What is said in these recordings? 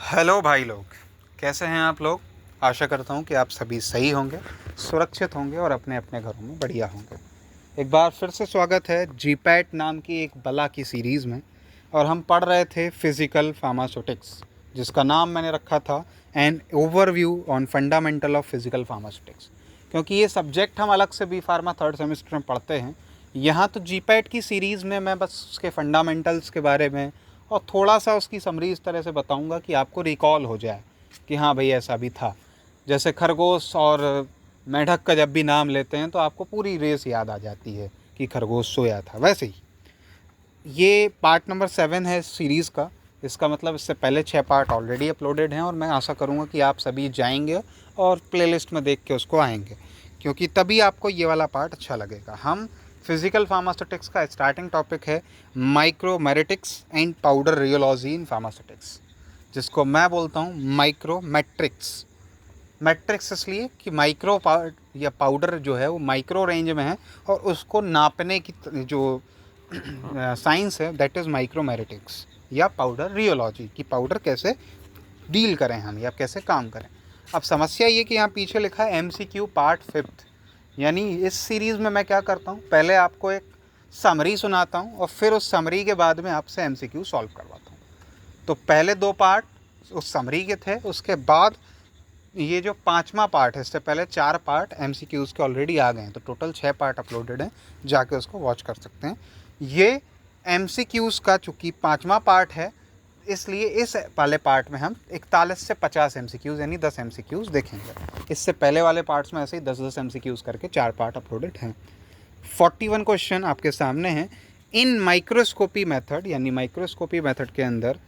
Hello भाई लोग, कैसे हैं आप लोग। आशा करता हूं कि आप सभी सही होंगे, सुरक्षित होंगे और अपने अपने घरों में बढ़िया होंगे। एक बार फिर से स्वागत है जीपैट नाम की एक बला की सीरीज़ में। और हम पढ़ रहे थे फिज़िकल फार्मास्यूटिक्स, जिसका नाम मैंने रखा था an overview on fundamental of physical pharmaceutics. क्योंकि ये सब्जेक्ट हम अलग से बी फार्मा थर्ड सेमेस्टर में पढ़ते हैं। यहाँ तो जीपैट की सीरीज़ में मैं बस उसके फंडामेंटल्स के बारे में और थोड़ा सा उसकी समरी इस तरह से बताऊंगा कि आपको रिकॉल हो जाए कि हाँ भाई ऐसा भी था। जैसे खरगोश और मेंढक का जब भी नाम लेते हैं तो आपको पूरी रेस याद आ जाती है कि खरगोश सोया था। वैसे ही ये पार्ट नंबर 7 है सीरीज़ का। इसका मतलब इससे पहले 6 पार्ट ऑलरेडी अपलोडेड हैं और मैं आशा करूँगा कि आप सभी जाएंगे और प्लेलिस्ट में देख के उसको आएंगे, क्योंकि तभी आपको ये वाला पार्ट अच्छा लगेगा। हम फिज़िकल फार्मास्यूटिक्स का स्टार्टिंग टॉपिक है micromeritics and powder rheology in pharmaceutics, जिसको मैं बोलता हूँ माइक्रोमेट्रिक्स। मैट्रिक्स इसलिए कि माइक्रो पार्ट या पाउडर जो है वो माइक्रो रेंज में है और उसको नापने की जो साइंस है दैट इज़ माइक्रोमेरिटिक्स या पाउडर रियोलॉजी, कि पाउडर कैसे डील करें हम या कैसे काम करें। अब समस्या ये कि यहाँ पीछे लिखा है MCQ पार्ट 5। यानी इस सीरीज़ में मैं क्या करता हूँ, पहले आपको एक समरी सुनाता हूँ और फिर उस समरी के बाद में आपसे MCQ सॉल्व करवाता हूँ। तो पहले 2 पार्ट उस समरी के थे, उसके बाद ये जो 5वां पार्ट है, इससे पहले 4 पार्ट MCQs के ऑलरेडी आ गए हैं, तो टोटल 6 पार्ट अपलोडेड हैं, जाके उसको वॉच कर सकते हैं। ये MCQs का चूँकि 5वां पार्ट है, इसलिए इस वाले पार्ट में हम 41 से 50 MCQs यानी 10 MCQs देखेंगे। इससे पहले वाले पार्ट्स में ऐसे ही 10-10 MCQs करके 4 पार्ट अपलोडेड हैं। 41 क्वेश्चन आपके सामने हैं। इन माइक्रोस्कोपी मेथड यानी माइक्रोस्कोपी मेथड के अंदर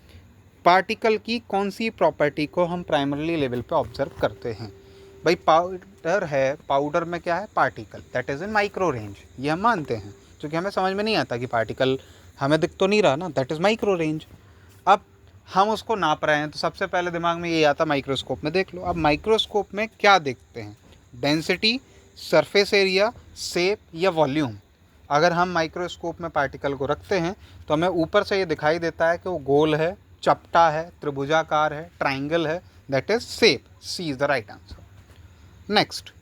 पार्टिकल की कौन सी प्रॉपर्टी को हम प्राइमरी लेवल पे ऑब्जर्व करते हैं। भाई पाउडर है, पाउडर में क्या है, particle that is in micro range, ये हम मानते हैं, क्योंकि हमें समझ में नहीं आता कि पार्टिकल हमें दिख तो नहीं रहा ना, दैट इज़ माइक्रो रेंज। अब हम उसको नाप रहे हैं तो सबसे पहले दिमाग में ये आता माइक्रोस्कोप में देख लो। अब माइक्रोस्कोप में क्या देखते हैं, डेंसिटी, सरफेस एरिया, शेप या वॉल्यूम। अगर हम माइक्रोस्कोप में पार्टिकल को रखते हैं तो हमें ऊपर से ये दिखाई देता है कि वो गोल है, चपटा है, त्रिभुजाकार है, ट्राइंगल है, that is shape. C is the right answer. Next,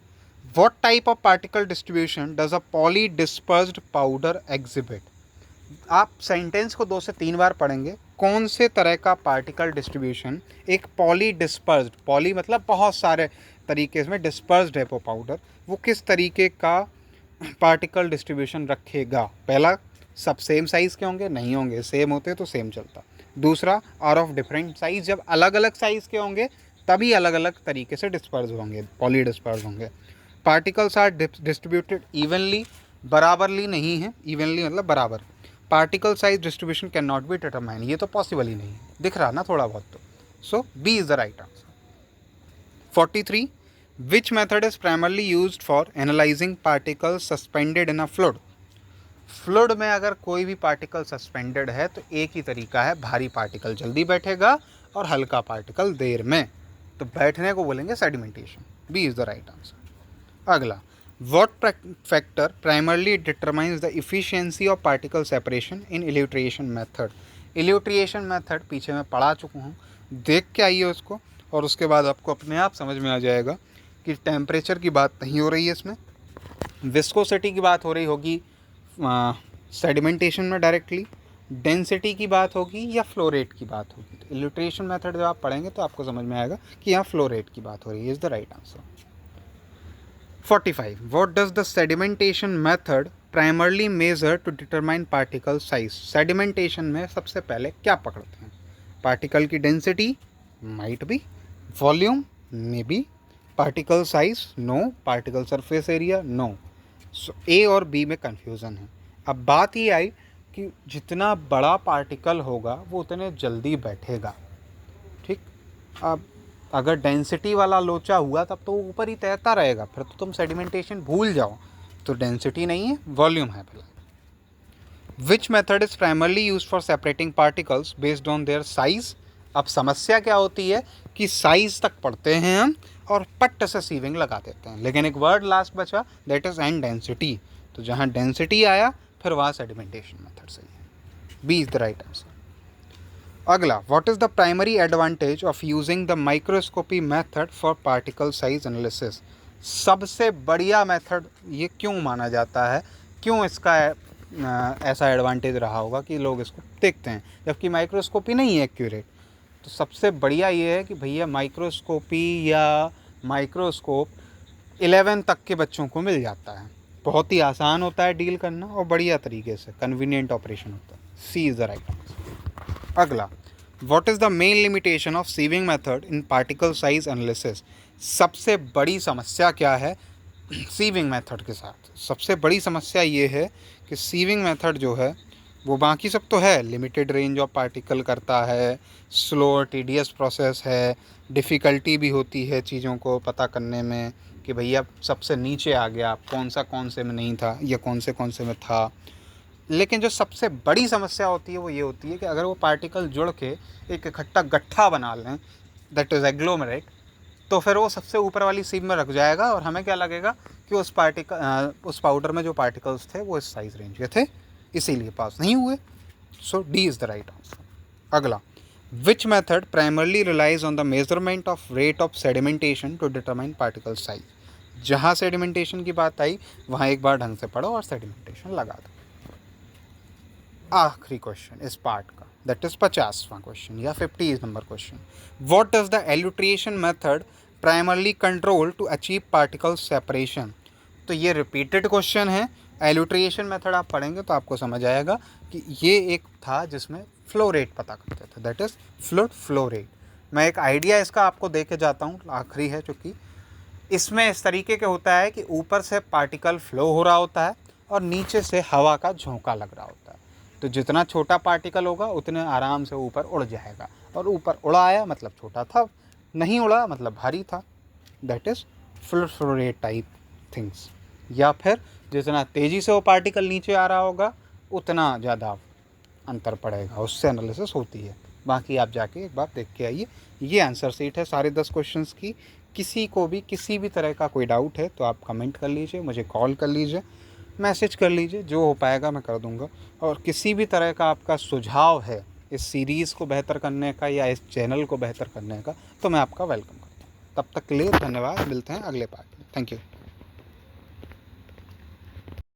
what type of particle distribution does a poly dispersed powder exhibit. आप सेंटेंस को 2 से 3 बार पढ़ेंगे। कौन से तरह का पार्टिकल डिस्ट्रीब्यूशन एक पॉली डिस्पर्स्ड, पॉली मतलब बहुत सारे तरीके में, डिस्पर्स्ड है वो पाउडर, वो किस तरीके का पार्टिकल डिस्ट्रीब्यूशन रखेगा। पहला, सब सेम साइज़ के होंगे, नहीं होंगे, सेम होते तो सेम चलता। दूसरा, आर ऑफ डिफरेंट साइज, जब अलग अलग साइज़ के होंगे तभी अलग अलग तरीके से डिस्पर्स होंगे, पॉली डिस्पर्स होंगे। पार्टिकल्स आर डिस्ट्रीब्यूटेड इवनली, बराबरली नहीं है, इवनली मतलब बराबर। Particle size distribution can not be determine, ये तो पॉसिबल ही नहीं है, दिख रहा ना थोड़ा बहुत तो। So B is the right answer. 43, which method is primarily used for analysing particles suspended in a fluid. Fluid में अगर कोई भी पार्टिकल सस्पेंडेड है तो एक ही तरीका है, भारी पार्टिकल जल्दी बैठेगा और हल्का पार्टिकल देर में, तो बैठने को बोलेंगे sedimentation. B is the right answer. अगला, what factor primarily determines the efficiency of particle separation in elutriation method. Elutriation method पीछे मैं पढ़ा चुका हूँ, देख के आइए उसको, और उसके बाद आपको अपने आप समझ में आ जाएगा कि टेम्परेचर की बात नहीं हो रही है इसमें, विस्कोसिटी की बात हो रही होगी सेडिमेंटेशन में डायरेक्टली, डेंसिटी की बात होगी या फ्लो रेट की बात होगी। तो इल्यूट्रेशन मेथड जब आप पढ़ेंगे तो आपको समझ में आएगा कि यहाँ फ्लो रेट की बात हो रही है, is the right answer. 45, what does the sedimentation method primarily measure to determine particle size. Sedimentation में सबसे पहले क्या पकड़ते हैं, पार्टिकल की density, might be, volume, may be, particle size, no, particle surface area, no. So A और B में confusion है। अब बात ये आई कि जितना बड़ा पार्टिकल होगा वो उतने जल्दी बैठेगा, ठीक। अब अगर डेंसिटी वाला लोचा हुआ तब तो वो ऊपर ही तैरता रहेगा, फिर तो तुम सेडिमेंटेशन भूल जाओ। तो डेंसिटी नहीं है, वॉल्यूम है फिलहाल। विच method is primarily use for separating particles based on their size. अब समस्या क्या होती है कि साइज तक पढ़ते हैं हम और पट्ट से सीविंग लगा देते हैं, लेकिन एक वर्ड लास्ट बचा, दैट इज एंड डेंसिटी। तो जहाँ डेंसिटी आया फिर वहाँ सेडिमेंटेशन मेथड सही है। B is the right answer. अगला, what is the primary advantage of using the microscopy method for particle size analysis? सबसे बढ़िया मेथड ये क्यों माना जाता है, क्यों इसका ऐसा एडवांटेज रहा होगा कि लोग इसको देखते हैं, जबकि माइक्रोस्कोपी नहीं है एक्यूरेट? तो सबसे बढ़िया ये है कि भैया माइक्रोस्कोपी या माइक्रोस्कोप 11 तक के बच्चों को मिल जाता है, बहुत ही आसान होता है डील करना और बढ़िया तरीके से कन्वीनियंट ऑपरेशन होता है। C is the right answer. अगला, what is the main limitation of sieving method in particle size analysis? सबसे बड़ी समस्या क्या है सीविंग मेथड के साथ? सबसे बड़ी समस्या ये है कि सीविंग मेथड जो है वो बाकी सब तो है, लिमिटेड रेंज ऑफ पार्टिकल करता है, स्लो और टीडियस प्रोसेस है, डिफ़िकल्टी भी होती है चीज़ों को पता करने में कि भैया सबसे नीचे आ गया, कौन से में नहीं था या कौन से में था। लेकिन जो सबसे बड़ी समस्या होती है वो ये होती है कि अगर वो पार्टिकल जुड़ के एक इकट्ठा गट्ठा बना लें, दैट इज़ एग्लोमेरेट, तो फिर वो सबसे ऊपर वाली सीम में रख जाएगा और हमें क्या लगेगा कि उस पाउडर में जो पार्टिकल्स थे वो इस साइज रेंज के थे, इसीलिए पास नहीं हुए। So D is the right answer. अगला, which method primarily relies on the measurement of rate of sedimentation to determine particle size? जहाँ सेडिमेंटेशन की बात आई वहाँ एक बार ढंग से पढ़ो और सेडिमेंटेशन लगा दो। आखिरी क्वेश्चन इस पार्ट का, दैट इज 50वां क्वेश्चन या 50 number question. What does the elutriation method primarily control to achieve particle separation? तो ये रिपीटेड क्वेश्चन है। एल्यूट्रिएशन मेथड आप पढ़ेंगे तो आपको समझ आएगा कि ये एक था जिसमें फ्लो रेट पता करते थे, that is fluid flow rate. मैं एक आइडिया इसका आपको दे के जाता हूँ, आखिरी है चूँकि। इसमें इस तरीके के होता है कि ऊपर से पार्टिकल फ्लो हो रहा होता है और नीचे से हवा का झोंका लग रहा होता है। तो जितना छोटा पार्टिकल होगा उतने आराम से ऊपर उड़ जाएगा, और ऊपर उड़ा आया मतलब छोटा था, नहीं उड़ा मतलब भारी था। That is fluid flow rate type things. या फिर जितना तेज़ी से वो पार्टिकल नीचे आ रहा होगा उतना ज़्यादा अंतर पड़ेगा, उससे एनालिसिस होती है। बाकी आप जाके एक बार देख के आइए। ये आंसर शीट है सारे 10 क्वेश्चंस की। किसी को भी किसी भी तरह का कोई डाउट है तो आप कमेंट कर लीजिए, मुझे कॉल कर लीजिए, मैसेज कर लीजिए, जो हो पाएगा मैं कर दूंगा। और किसी भी तरह का आपका सुझाव है इस सीरीज़ को बेहतर करने का या इस चैनल को बेहतर करने का, तो मैं आपका वेलकम करता हूँ। तब तक के लिए धन्यवाद, मिलते हैं अगले पार्ट में। Thank you.